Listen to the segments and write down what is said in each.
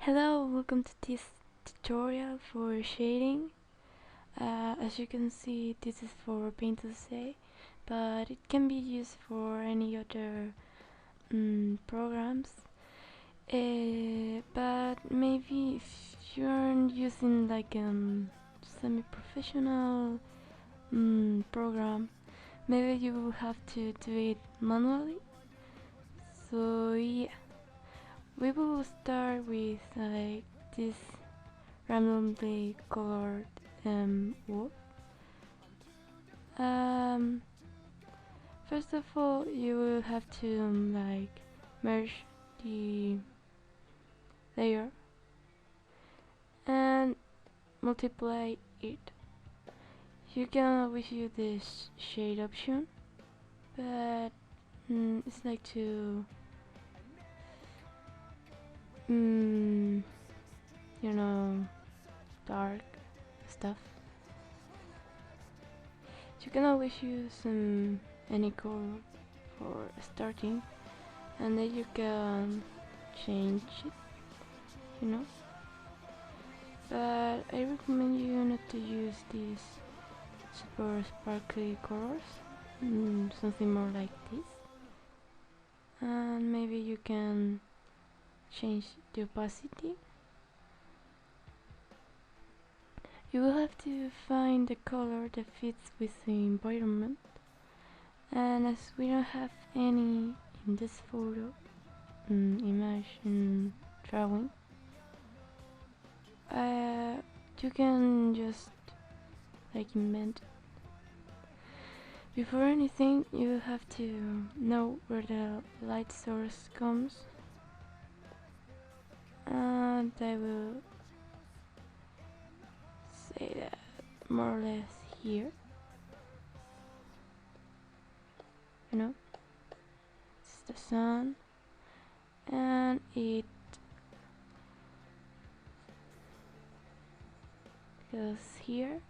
Hello, welcome to this tutorial for shading. As you can see, this is for Paint to say, but it can be used for any other programs. But maybe if you're using like semi-professional program, maybe you will have to do it manually. So yeah, we will start with like this randomly colored wolf. Um, First of all, you will have to like merge the layer and multiply it. You can always use this shade option, but it's like to you know, dark stuff. You can always use any color for starting, and then you can change it, you know. But I recommend you not to use these super sparkly colors, something more like this. And maybe you can change the opacity. You will have to find the color that fits with the environment, and as we don't have any in this photo, image drawing, you can just like invent. Before anything, you have to know where the light source comes, and I will say that more or less here, you know, it's the sun, and it goes here,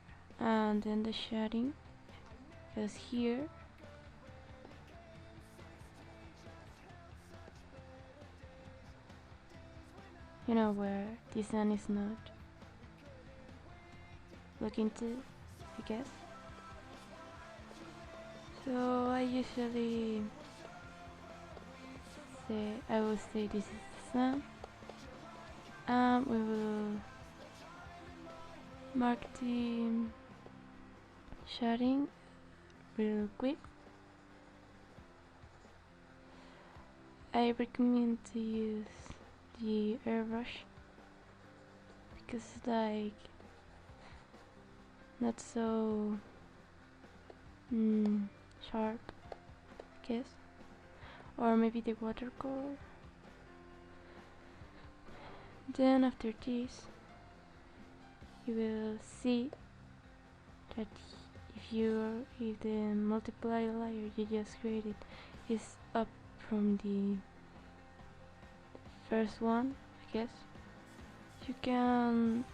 and then the shading goes here, you know, where the sun is not looking to, I guess. So I usually I will say this is the sun, and we will mark the shading real quick. I recommend to use the airbrush because it's like not so sharp, I guess, or maybe the watercolor. Then after this, you will see that if the multiply layer you just created is up from the first one, I guess, you can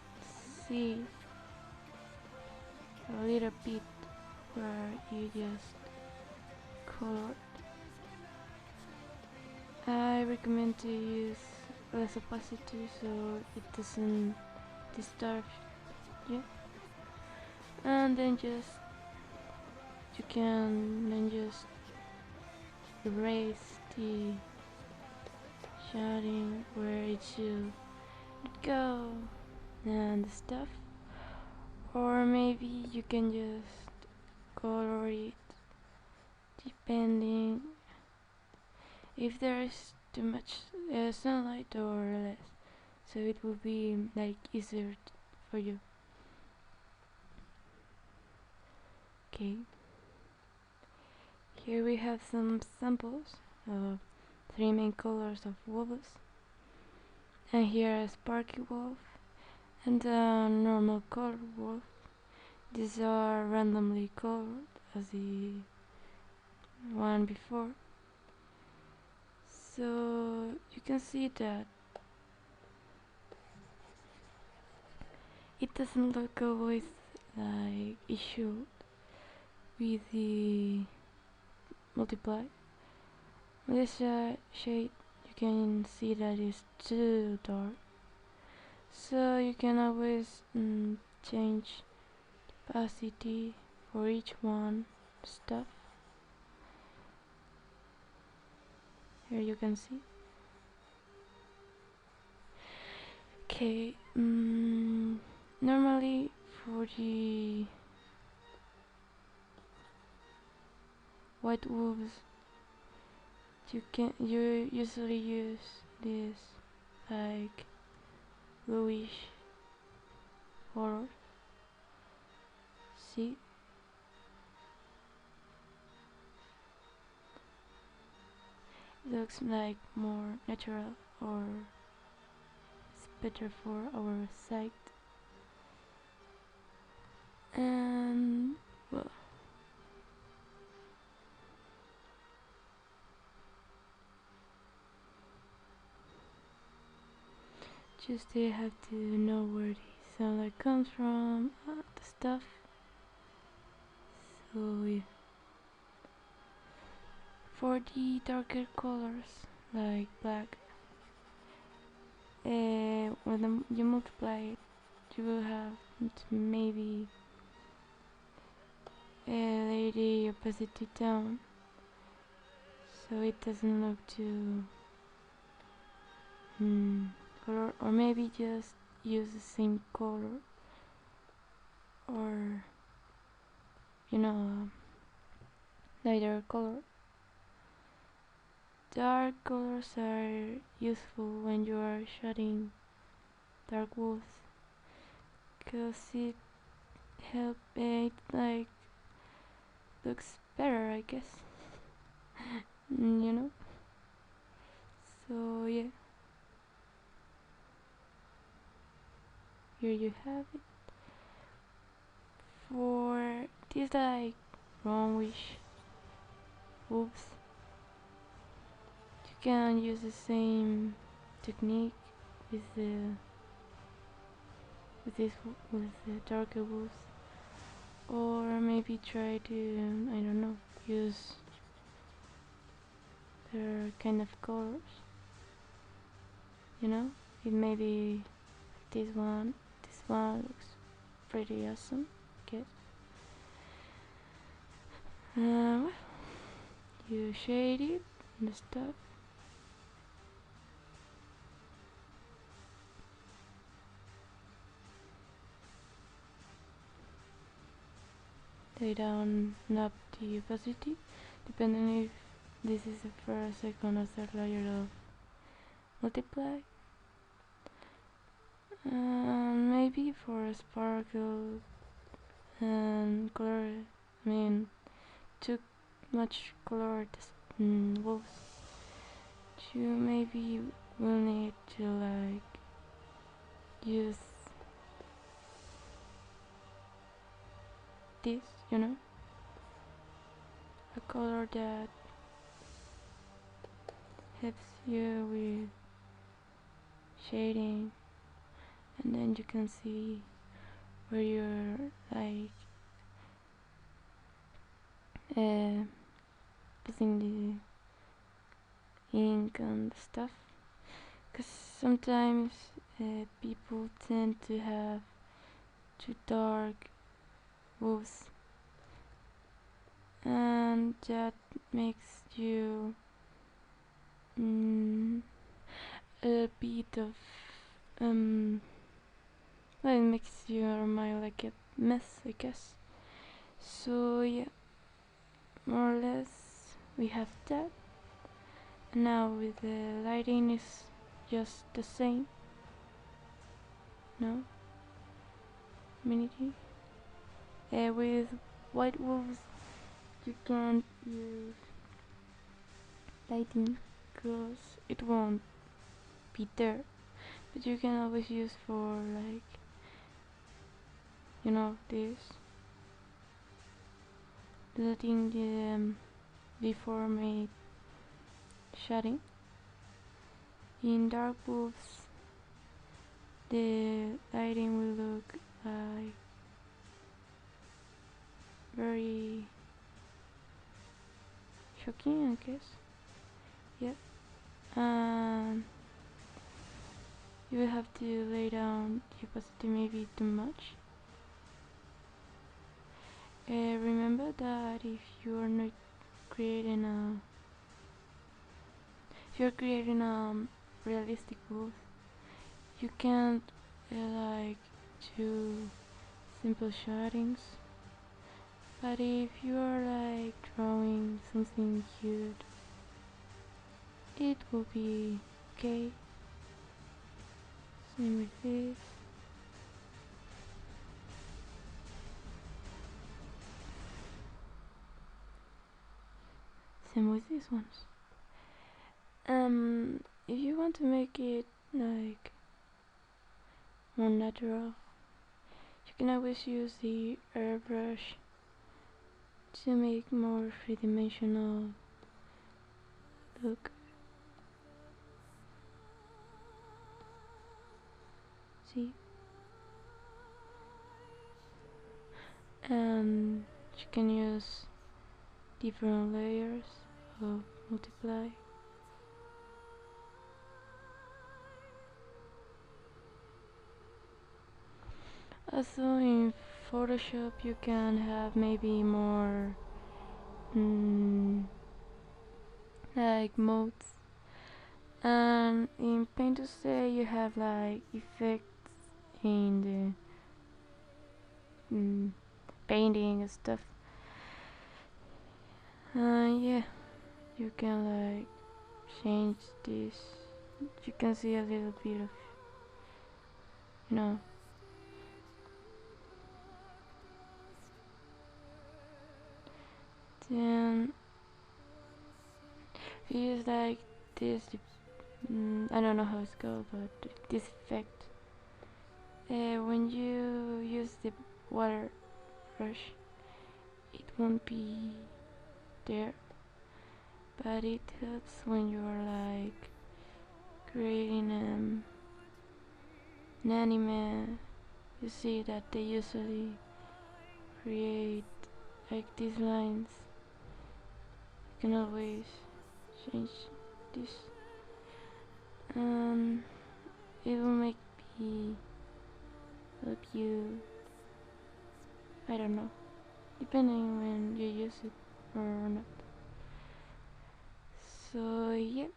see a little bit where you just colored. I recommend to use less opacity so it doesn't disturb you, and then you can then just erase the shading where it should go and stuff, or maybe you can just color it depending if there is too much sunlight or less, so it will be like easier for you. Okay, here we have some samples of 3 main colors of wolves, and here a sparky wolf and a normal colored wolf. These are randomly colored as the one before, so you can see that it doesn't look always like it should with the multiply. With this shade you can see that it's too dark, So you can always change opacity for each one stuff. Here you can see. Okay, normally for the white wolves you usually use this like bluish color. See, it looks like more natural, or it's better for our sight. And well, just they have to know where the sunlight comes from, the stuff. So yeah. For the darker colors like black, when you multiply it, you will have maybe lay the opacity down, so it doesn't look too color, or maybe just use the same color, or lighter color. Dark colors are useful when you are shading dark wolves, cause it help it like looks better, I guess. you know. So yeah, here you have it. For these like brownish wolves, you can use the same technique with the darker wolves, or maybe try to I don't know, use their kind of colors. It may be this one. This one looks pretty awesome. Okay. Well, you shade it and the stuff. Lay down up the opacity, depending if this is the first, second, or third layer of multiply. Maybe for a sparkle and color, too much color wolves, you maybe will need to like use this, a color that helps you with shading, and then you can see where you're like putting the ink and stuff, because sometimes people tend to have too dark wolves, and that makes you a bit of well, it makes your mind like a mess, I guess. So yeah, more or less we have that. Now with the lighting is just the same. No, minity. With white wolves, you can't use lighting because it won't be there. But you can always use for like this, letting the deformate shading. In dark wolves, the lighting will look like very shocking, I guess. Yep. you will have to lay down the opacity maybe too much. Remember that you are not creating a if you're creating a realistic world, you can't like do simple shadings. But if you are like drawing something cute, it will be okay. Same with this. Same with these ones. If you want to make it like more natural, you can always use the airbrush to make more three-dimensional look. See? And you can use different layers of multiply. Also in Photoshop you can have maybe more like modes, and in Paint to say you have like effects in the painting and stuff. Yeah, you can like change this. You can see a little bit of, you know. Then if you use like this, I don't know how it's called, but this effect. When you use the water brush, it won't be there, but it helps when you are like creating an anime. You see that they usually create like these lines. You can always change this, and it will make me help you, I don't know, depending when you use it or not. So yeah,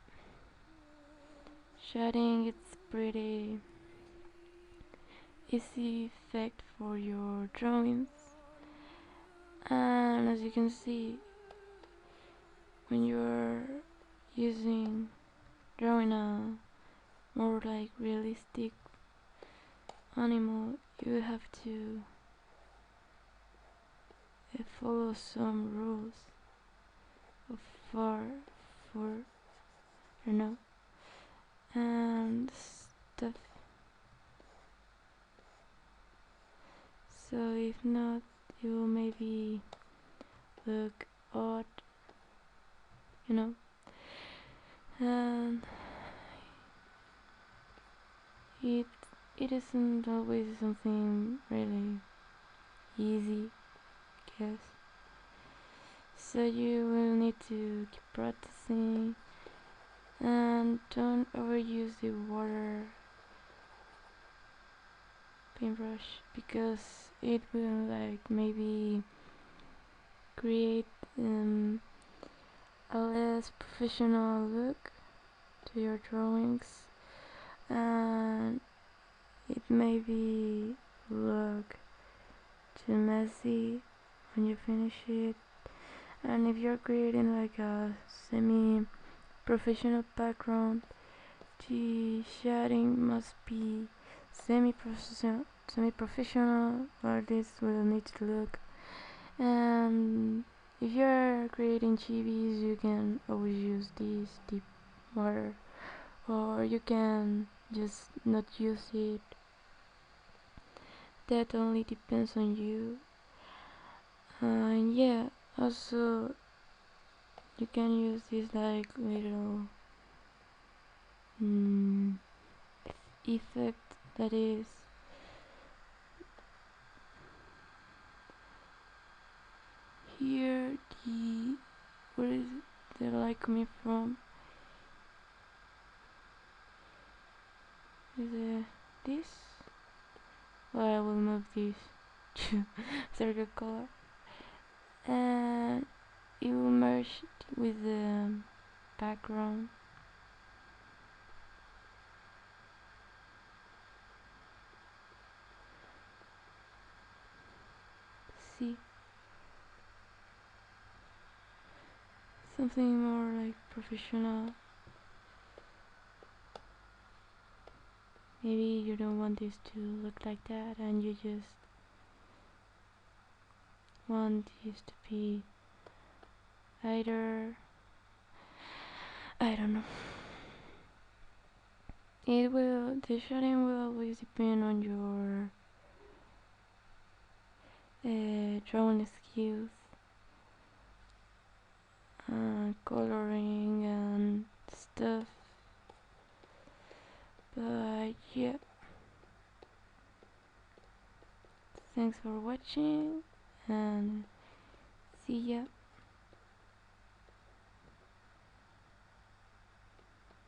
shading it's pretty easy effect for your drawings, and as you can see, when you're drawing a more like realistic animal, you have to follow some rules of for you know and stuff. So if not, it will maybe look odd, you know. And it it isn't always something really easy, I guess. So you will need to keep practicing, and don't overuse the water paintbrush, because it will like maybe create a less professional look to your drawings, and it maybe look too messy when you finish it. And if you're creating like a semi-professional background, the shading must be semi-professional, or this will need to look. And if you're creating chibis, you can always use this deep water, or you can just not use it. That only depends on you. And yeah, also you can use this like little effect that is here. Where is the light coming from? with this. Well, I will move this to circle color, and it will merge with the background. See, something more like professional. Maybe you don't want this to look like that, and you just want this to be either, I don't know. The shading will always depend on your drawing skills, coloring and stuff. But yeah, thanks for watching.